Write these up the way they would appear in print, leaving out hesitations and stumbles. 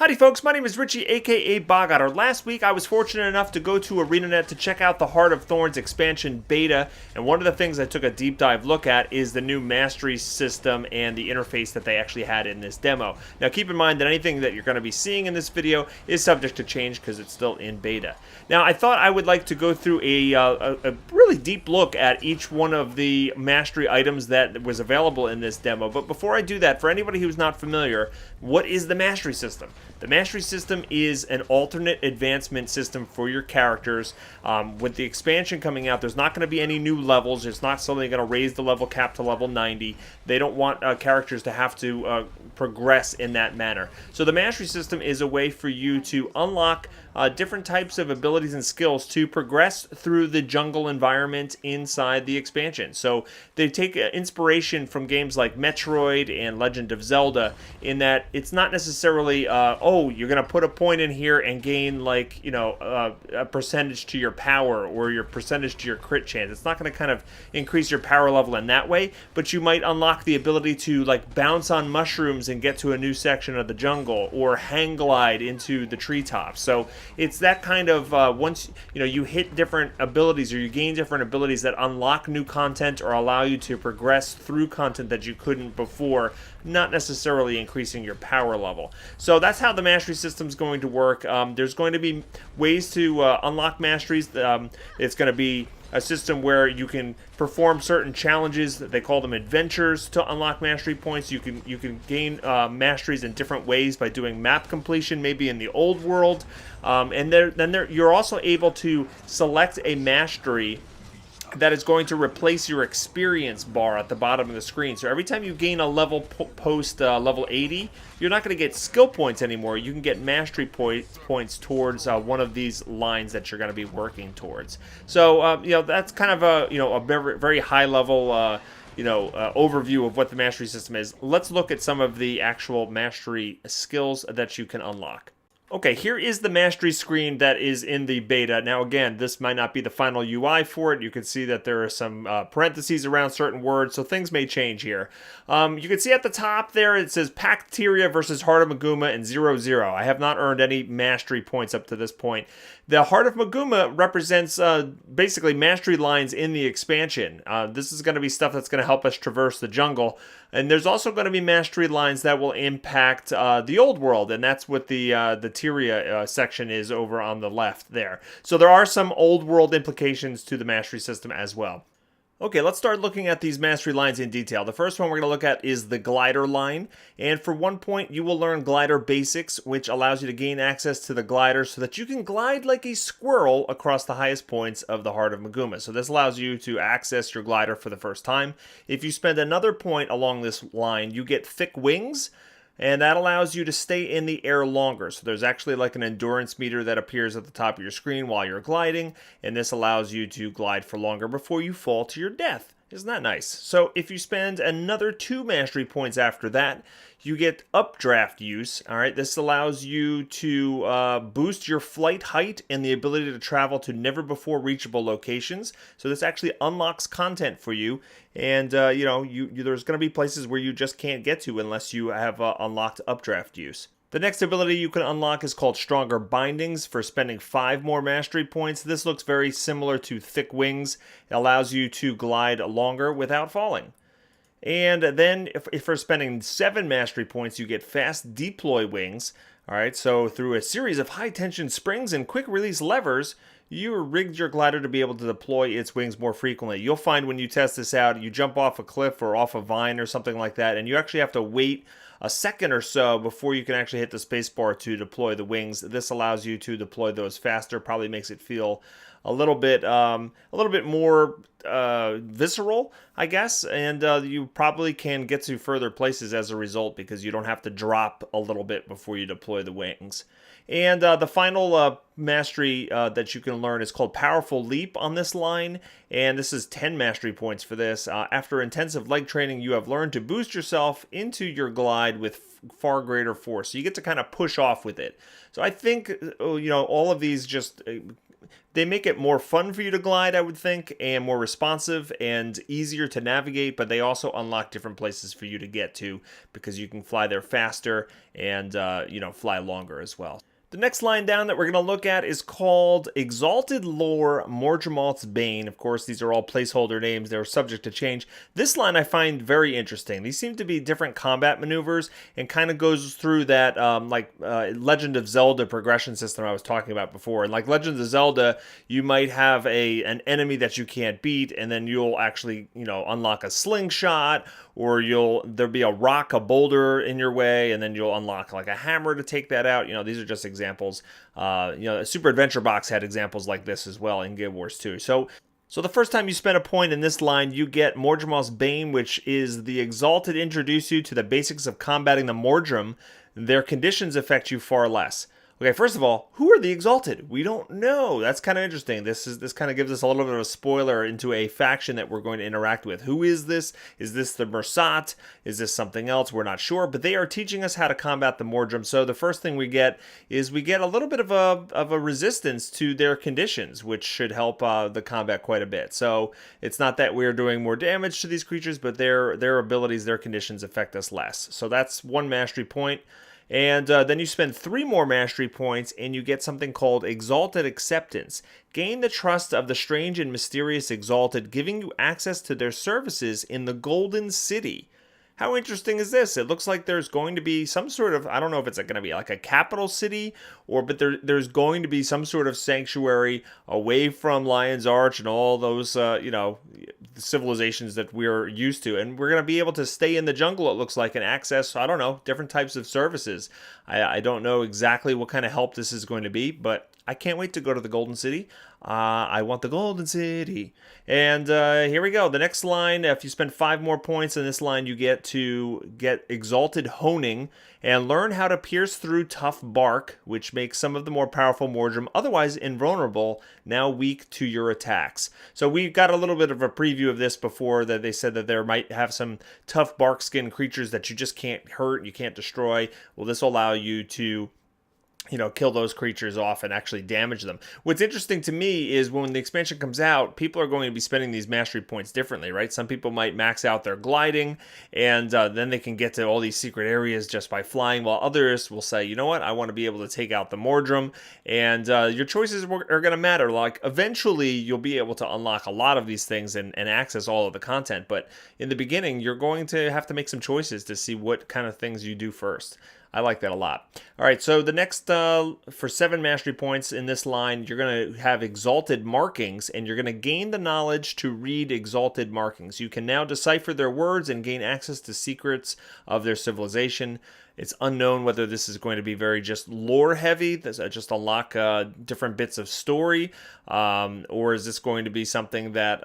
Howdy folks, my name is Richie aka Bog Otter. Last week I was fortunate enough to go to ArenaNet to check out the Heart of Thorns expansion beta, and one of the things I took a deep dive look at is the new mastery system and the interface that they actually had in this demo. Now keep in mind that anything that you're going to be seeing in this video is subject to change because it's still in beta. Now I thought I would like to go through a really deep look at each one of the mastery items that was available in this demo, but before I do that, for anybody who's not familiar, what is the mastery system? The mastery system is an alternate advancement system for your characters. With the expansion coming out, there's not going to be any new levels. It's not suddenly going to raise the level cap to level 90. They don't want characters to have to progress in that manner. So the mastery system is a way for you to unlock different types of abilities and skills to progress through the jungle environment inside the expansion. So they take inspiration from games like Metroid and Legend of Zelda, in that it's not necessarily oh, you're going to put a point in here and gain, like, you know, a percentage to your power or your percentage to your crit chance. It's not going to kind of increase your power level in that way, but you might unlock the ability to, like, bounce on mushrooms and get to a new section of the jungle, or hang glide into the treetops. So it's that kind of, once, you know, you hit different abilities or you gain different abilities that unlock new content or allow you to progress through content that you couldn't before, not necessarily increasing your power level. So that's how the mastery system is going to work. There's going to be ways to unlock masteries. It's going to be a system where you can perform certain challenges. They call them adventures to unlock mastery points. You can gain masteries in different ways by doing map completion, maybe in the old world. And you're also able to select a mastery that is going to replace your experience bar at the bottom of the screen. So every time you gain a level post level 80, you're not going to get skill points anymore. You can get mastery points towards one of these lines that you're going to be working towards. So you know, that's kind of a very, very high level overview of what the mastery system is. Let's look at some of the actual mastery skills that you can unlock. Okay, here is the mastery screen that is in the beta. Now again, this might not be the final UI for it. You can see that there are some parentheses around certain words, so things may change here. You can see at the top there it says Bacteria versus Heart of Maguma and 0-0. I have not earned any mastery points up to this point. The Heart of Maguma represents basically mastery lines in the expansion. This is going to be stuff that's going to help us traverse the jungle. And there's also going to be mastery lines that will impact the old world, and that's what the Tyria section is over on the left there. So there are some old world implications to the mastery system as well. Okay, let's start looking at these mastery lines in detail. The first one we're going to look at is the glider line. And for 1 point, you will learn glider basics, which allows you to gain access to the glider so that you can glide like a squirrel across the highest points of the Heart of Maguma. So this allows you to access your glider for the first time. If you spend another point along this line, you get thick wings, and that allows you to stay in the air longer. So there's actually like an endurance meter that appears at the top of your screen while you're gliding, and this allows you to glide for longer before you fall to your death. Isn't that nice? So if you spend another 2 mastery points after that, you get updraft use. All right, this allows you to boost your flight height and the ability to travel to never before reachable locations. So this actually unlocks content for you, and there's going to be places where you just can't get to unless you have unlocked updraft use. The next ability you can unlock is called Stronger Bindings for spending 5 more mastery points. This looks very similar to Thick Wings. It allows you to glide longer without falling. And then if for spending 7 mastery points, you get Fast Deploy Wings. Alright, so through a series of high-tension springs and quick-release levers, you rigged your glider to be able to deploy its wings more frequently. You'll find when you test this out, you jump off a cliff or off a vine or something like that, and you actually have to wait a second or so before you can actually hit the spacebar to deploy the wings. This allows you to deploy those faster, probably makes it feel a little bit more visceral, I guess, and you probably can get to further places as a result because you don't have to drop a little bit before you deploy the wings. And the final mastery that you can learn is called Powerful Leap on this line, and this is 10 mastery points for this. After intensive leg training, you have learned to boost yourself into your glide with far greater force. So you get to kind of push off with it. So I think, all of these just they make it more fun for you to glide, I would think, and more responsive and easier to navigate, but they also unlock different places for you to get to because you can fly there faster and, fly longer as well. The next line down that we're going to look at is called Exalted Lore Mordremoth's Bane. Of course, these are all placeholder names. They're subject to change. This line I find very interesting. These seem to be different combat maneuvers and kind of goes through that Legend of Zelda progression system I was talking about before. And like Legend of Zelda, you might have an enemy that you can't beat, and then you'll actually, unlock a slingshot, or there'll be a boulder in your way, and then you'll unlock like a hammer to take that out. These are just examples. Super Adventure Box had examples like this as well in Guild Wars 2. So the first time you spend a point in this line, you get Mordremoth's Bane, which is the Exalted introduce you to the basics of combating the Mordrem. Their conditions affect you far less. Okay, first of all, who are the Exalted? We don't know. That's kind of interesting. This kind of gives us a little bit of a spoiler into a faction that we're going to interact with. Who is this? Is this the Mersat? Is this something else? We're not sure, but they are teaching us how to combat the Mordrem. So the first thing we get is a little bit of a resistance to their conditions, which should help the combat quite a bit. So it's not that we're doing more damage to these creatures, but their abilities, their conditions affect us less. So that's one mastery point. And then you spend 3 more mastery points and you get something called Exalted Acceptance. Gain the trust of the strange and mysterious Exalted, giving you access to their services in the Golden City. How interesting is this? It looks like there's going to be some sort of, I don't know if it's going to be like a capital city, but there's going to be some sort of sanctuary away from Lion's Arch and all those, civilizations that we're used to. And we're going to be able to stay in the jungle, it looks like, and access, I don't know, different types of services. I don't know exactly what kind of help this is going to be, but I can't wait to go to the Golden City. I want the Golden City. And here we go. The next line, if you spend 5 more points in this line, you get to get Exalted Honing and learn how to pierce through tough bark, which makes some of the more powerful Mordrem, otherwise invulnerable, now weak to your attacks. So we got a little bit of a preview of this before, that they said that there might have some tough bark skin creatures that you just can't hurt, you can't destroy. Well, this will allow you to kill those creatures off and actually damage them. What's interesting to me is when the expansion comes out, people are going to be spending these mastery points differently, right? Some people might max out their gliding, and then they can get to all these secret areas just by flying, while others will say, you know what, I want to be able to take out the Mordrem, and your choices are going to matter. Like, eventually, you'll be able to unlock a lot of these things and access all of the content, but in the beginning, you're going to have to make some choices to see what kind of things you do first. I like that a lot. All right, so the next, for 7 mastery points in this line, you're going to have Exalted Markings, and you're going to gain the knowledge to read Exalted Markings. You can now decipher their words and gain access to secrets of their civilization. It's unknown whether this is going to be very just lore heavy, just unlock different bits of story, or is this going to be something that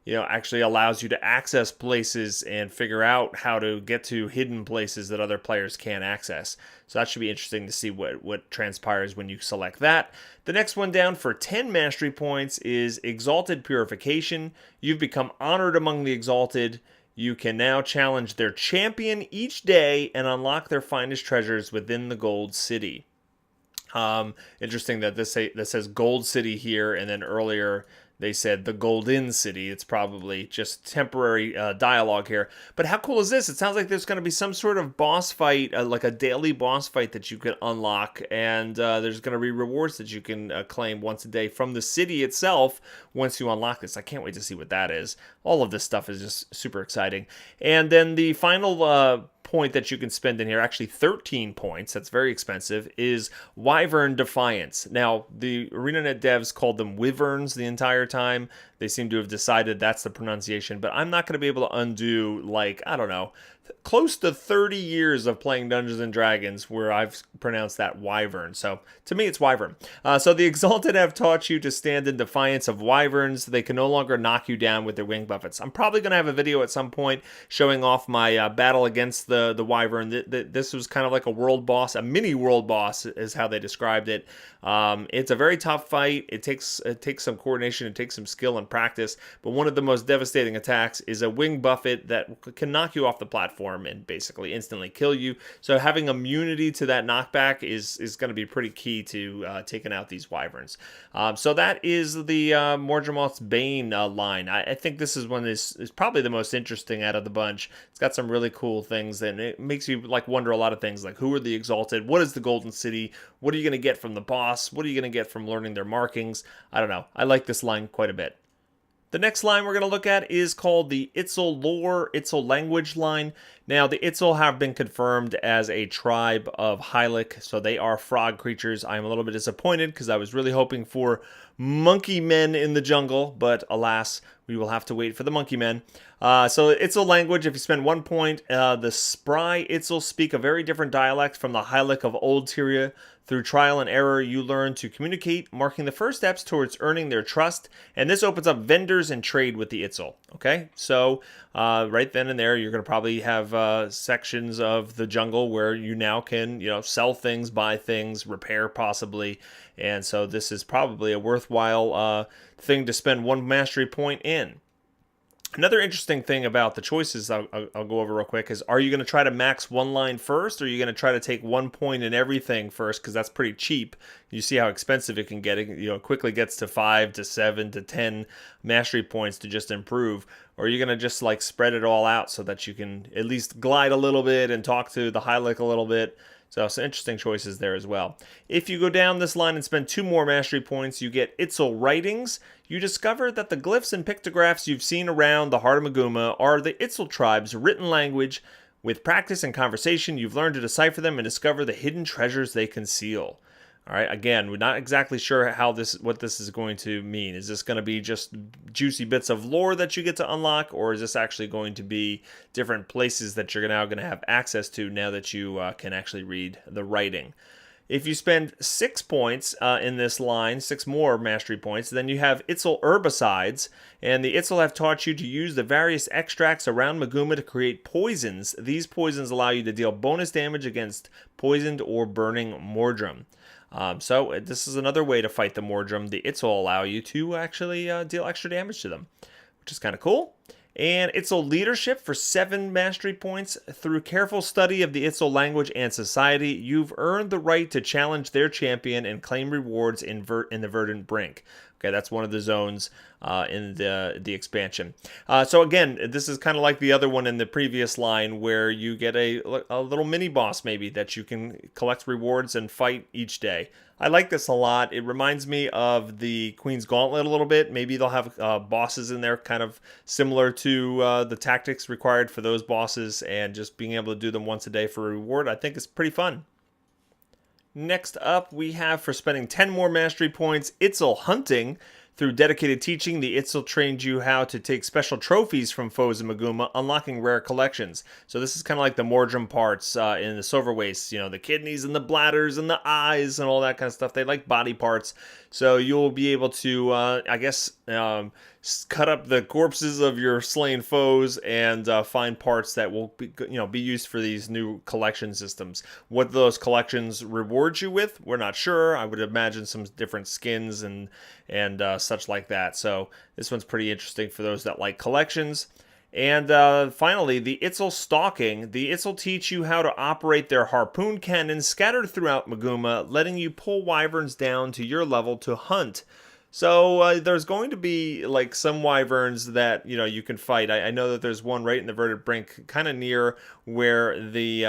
actually allows you to access places and figure out how to get to hidden places that other players can't access. So that should be interesting to see what transpires when you select that. The next one down for 10 mastery points is Exalted Purification. You've become honored among the Exalted. You can now challenge their champion each day and unlock their finest treasures within the Gold City. Interesting that this says Gold City here, and then earlier they said the Golden City. It's probably just temporary dialogue here. But how cool is this? It sounds like there's going to be some sort of boss fight, like a daily boss fight that you can unlock. And there's going to be rewards that you can claim once a day from the city itself once you unlock this. I can't wait to see what that is. All of this stuff is just super exciting. And then the final point that you can spend in here, actually 13 points, that's very expensive, is Wyvern Defiance. Now, the ArenaNet devs called them Wyverns the entire time. They seem to have decided that's the pronunciation, but I'm not going to be able to undo, close to 30 years of playing Dungeons & Dragons where I've pronounced that Wyvern. So, to me, it's Wyvern. So, the Exalted have taught you to stand in defiance of Wyverns. They can no longer knock you down with their wing buffets. I'm probably going to have a video at some point showing off my battle against the Wyvern. This was kind of like a world boss, a mini world boss is how they described it. It's a very tough fight. It takes some coordination, it takes some skill and practice. But one of the most devastating attacks is a wing buffet that can knock you off the platform and basically instantly kill you. So having immunity to that knockback is going to be pretty key to taking out these wyverns. So that is the Mordramoth's Bane line. I think this is one is probably the most interesting out of the bunch. It's got some really cool things, and it makes you like wonder a lot of things, like who are the Exalted, what is the Golden City, what are you going to get from the boss, what are you going to get from learning their markings. I don't know. I like this line quite a bit. The next line we're going to look at is called the Allure Language line. Now, the Itzel have been confirmed as a tribe of Hylic, so they are frog creatures. I'm a little bit disappointed because I was really hoping for monkey men in the jungle, but alas, we will have to wait for the monkey men. So Itzel language, if you spend 1 point, the spry Itzel speak a very different dialect from the Hylic of Old Tyria. Through trial and error, you learn to communicate, marking the first steps towards earning their trust. And this opens up vendors and trade with the Itzel. Okay, so right then and there, you're going to probably have sections of the jungle where you now can, sell things, buy things, repair possibly. And so this is probably a worthwhile thing to spend 1 mastery point in. Another interesting thing about the choices I'll go over real quick is, are you going to try to max 1 line first, or are you going to try to take 1 point in everything first, because that's pretty cheap. You see how expensive it can get. It quickly gets to 5 to 7 to 10 mastery points to just improve. Or are you going to just like spread it all out so that you can at least glide a little bit and talk to the Hylic a little bit? So some interesting choices there as well. If you go down this line and spend 2 more mastery points, you get Itzel Writings. You discover that the glyphs and pictographs you've seen around the heart of Maguma are the Itzel tribe's written language. With practice and conversation, you've learned to decipher them and discover the hidden treasures they conceal. All right, again, we're not exactly sure what this is going to mean. Is this going to be just juicy bits of lore that you get to unlock, or is this actually going to be different places that you're now going to have access to now that you can actually read the writing? If you spend 6 points in this line, 6 more mastery points, then you have Itzel Herbicides, and the Itzel have taught you to use the various extracts around Maguma to create poisons. These poisons allow you to deal bonus damage against poisoned or burning Mordrum. So this is another way to fight the Mordrum. The Itzel allow you to actually deal extra damage to them, which is kind of cool. And Itzel Leadership for 7 mastery points. Through careful study of the Itzel language and society, you've earned the right to challenge their champion and claim rewards in the Verdant Brink. Okay, that's one of the zones in the expansion. So again, this is kind of like the other one in the previous line, where you get a little mini boss maybe that you can collect rewards and fight each day. I like this a lot. It reminds me of the Queen's Gauntlet a little bit. Maybe they'll have bosses in there kind of similar to the tactics required for those bosses, and just being able to do them once a day for a reward, I think is pretty fun. Next up, we have, for spending 10 more mastery points, Itzel Hunting. Through dedicated teaching, the Itzel trained you how to take special trophies from foes in Maguma, unlocking rare collections. So this is kind of like the Mordrum parts in the Silver Waste, the kidneys and the bladders and the eyes and all that kind of stuff. They like body parts. So you'll be able to, cut up the corpses of your slain foes and find parts that will be used for these new collection systems. What those collections reward you with, we're not sure. I would imagine some different skins and such like that. So this one's pretty interesting for those that like collections. And finally, the Itzel Stalking. The Itzel teach you how to operate their harpoon cannons scattered throughout Maguma, letting you pull wyverns down to your level to hunt. So there's going to be like some wyverns that you can fight. I know that there's one right in the Verdant Brink, kind of near where the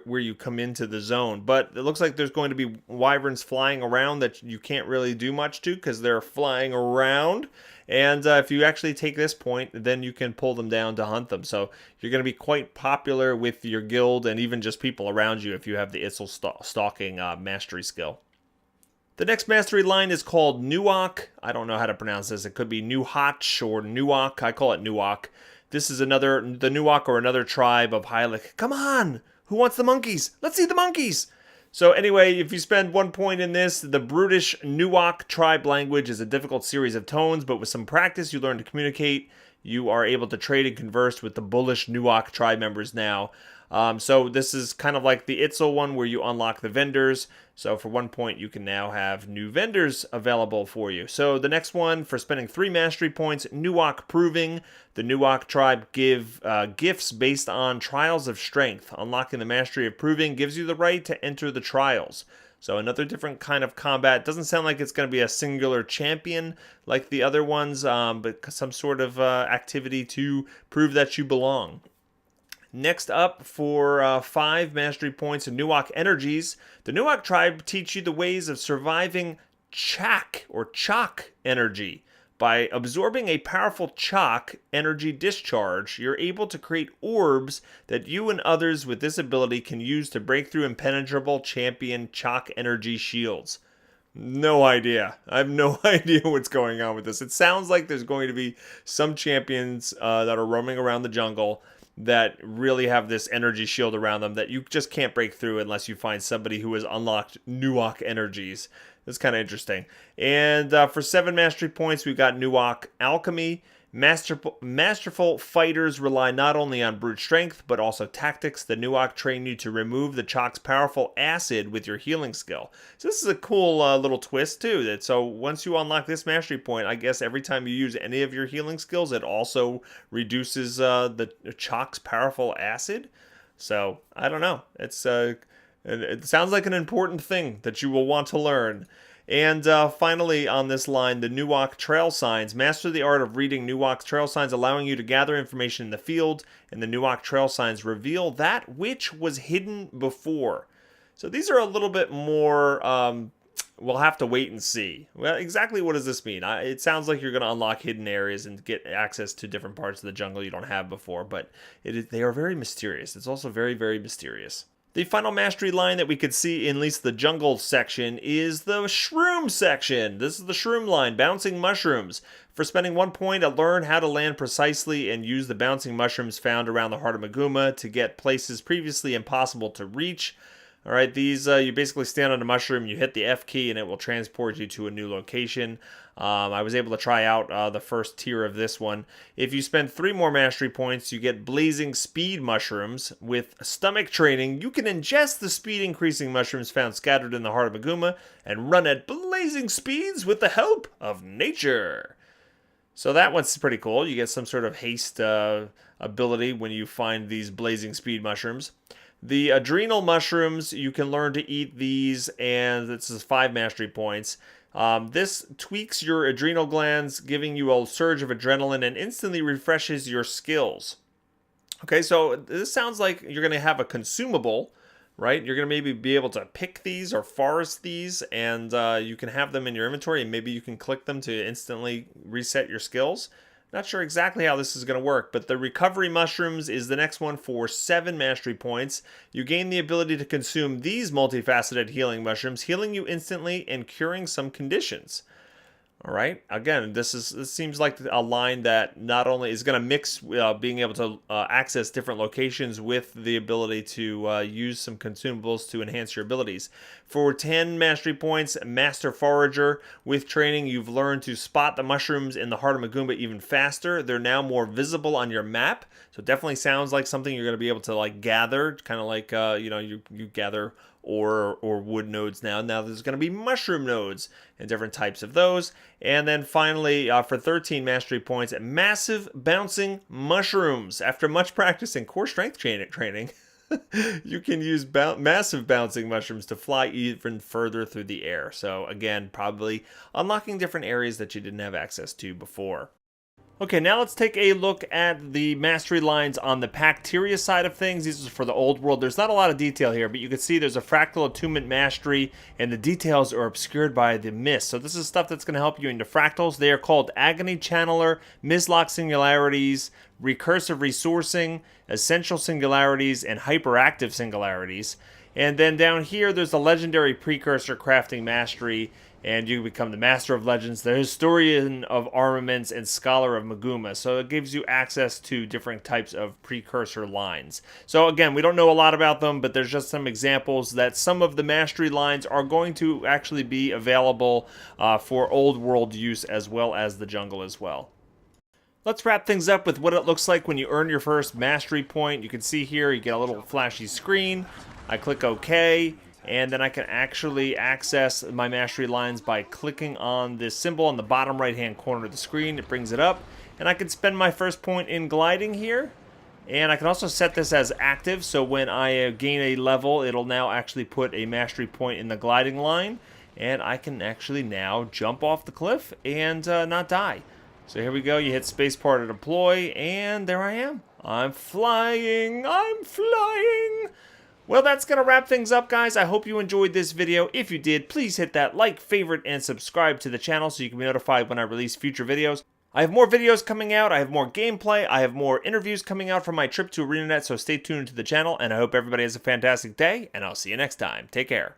where you come into the zone. But it looks like there's going to be wyverns flying around that you can't really do much to because they're flying around. And if you actually take this point, then you can pull them down to hunt them. So you're going to be quite popular with your guild and even just people around you if you have the Itzel Stalking mastery skill. The next mastery line is called Nuwak. I don't know how to pronounce this. It could be Nuhach or Nuwak. I call it Nuwak. This is the Nuwak, or another tribe of Hylic. Come on! Who wants the monkeys? Let's see the monkeys! So anyway, if you spend 1 point in this, the brutish Nuwak tribe language is a difficult series of tones, but with some practice, you learn to communicate. you are able to trade and converse with the bullish Awk tribe members now. So this is kind of like the Itzel one where you unlock the vendors. So for 1 point, you can now have new vendors available for you. So the next one, for spending 3 mastery points, Awk Proving. The Awk tribe give gifts based on trials of strength. Unlocking the mastery of Proving gives you the right to enter the trials. So another different kind of combat. Doesn't sound like it's going to be a singular champion like the other ones, but some sort of activity to prove that you belong. Next up, for 5 mastery points of Awk Energies, the Awk tribe teach you the ways of surviving Chak or Chalk energy. By absorbing a powerful Chalk energy discharge, you're able to create orbs that you and others with this ability can use to break through impenetrable champion Chalk energy shields. No idea. I have no idea what's going on with this. It sounds like there's going to be some champions that are roaming around the jungle that really have this energy shield around them that you just can't break through unless you find somebody who has unlocked Awk energies. That's kind of interesting. And for 7 mastery points, we've got Awk Alchemy. Masterful fighters rely not only on brute strength, but also tactics. The Awk train you to remove the Chalk's powerful acid with your healing skill. So this is a cool little twist, too. So once you unlock this mastery point, I guess every time you use any of your healing skills, it also reduces the Chalk's powerful acid. So, I don't know. It sounds like an important thing that you will want to learn. And finally, on this line, the Awk Trail Signs. Master the art of reading Awk Trail Signs, allowing you to gather information in the field. And the Awk Trail Signs reveal that which was hidden before. So these are a little bit more, we'll have to wait and see. Well, exactly what does this mean? It sounds like you're going to unlock hidden areas and get access to different parts of the jungle you don't have before. But they are very mysterious. It's also very, very mysterious. The final mastery line that we could see in at least the jungle section is the Shroom section. This is the Shroom Line, bouncing mushrooms. For spending 1 point, learn how to land precisely and use the bouncing mushrooms found around the heart of Maguma to get places previously impossible to reach. All right, these, you basically stand on a mushroom, you hit the F key, and it will transport you to a new location. I was able to try out the first tier of this one. If you spend 3 more mastery points, you get blazing speed mushrooms. With stomach training, you can ingest the speed increasing mushrooms found scattered in the heart of Maguma and run at blazing speeds with the help of nature. So that one's pretty cool. You get some sort of haste ability when you find these blazing speed mushrooms. The adrenal mushrooms, you can learn to eat these, and this is 5 mastery points. This tweaks your adrenal glands, giving you a surge of adrenaline and instantly refreshes your skills. Okay, so this sounds like you're going to have a consumable, right? You're going to maybe be able to pick these or forest these, and you can have them in your inventory, and maybe you can click them to instantly reset your skills. Not sure exactly how this is going to work, but the recovery mushrooms is the next one for 7 mastery points. You gain the ability to consume these multifaceted healing mushrooms, healing you instantly and curing some conditions. All right. Again, this seems like a line that not only is going to mix being able to access different locations with the ability to use some consumables to enhance your abilities. For 10 mastery points, Master Forager. With training, you've learned to spot the mushrooms in the heart of Maguma even faster. They're now more visible on your map, so it definitely sounds like something you're going to be able to like gather, kind of like you gather or wood nodes now. Now there's going to be mushroom nodes and different types of those. And then finally, for 13 mastery points, massive bouncing mushrooms. After much practice and core strength training, you can use massive bouncing mushrooms to fly even further through the air. So again, probably unlocking different areas that you didn't have access to before. Okay, now let's take a look at the mastery lines on the Pacteria side of things. These are for the old world. There's not a lot of detail here, but you can see there's a fractal attunement mastery, and the details are obscured by the mist. So this is stuff that's going to help you into fractals. They are called Agony Channeler, Mislock Singularities, Recursive Resourcing, Essential Singularities, and Hyperactive Singularities. And then down here, there's the Legendary Precursor Crafting Mastery, and you become the Master of Legends, the Historian of Armaments, and Scholar of Maguma. So it gives you access to different types of precursor lines. So again, we don't know a lot about them, but there's just some examples that some of the mastery lines are going to actually be available for old world use as well as the jungle as well. Let's wrap things up with what it looks like when you earn your first mastery point. You can see here you get a little flashy screen. I click OK, and then I can actually access my mastery lines by clicking on this symbol on the bottom right hand corner of the screen. It brings it up, and I can spend my first point in gliding here. And I can also set this as active, so when I gain a level, it'll now actually put a mastery point in the gliding line, and I can actually now jump off the cliff and not die. So here we go, you hit spacebar to deploy, and there I am. I'm flying, I'm flying. Well, that's going to wrap things up, guys. I hope you enjoyed this video. If you did, please hit that like, favorite, and subscribe to the channel so you can be notified when I release future videos. I have more videos coming out, I have more gameplay, I have more interviews coming out from my trip to ArenaNet, so stay tuned to the channel, and I hope everybody has a fantastic day, and I'll see you next time. Take care.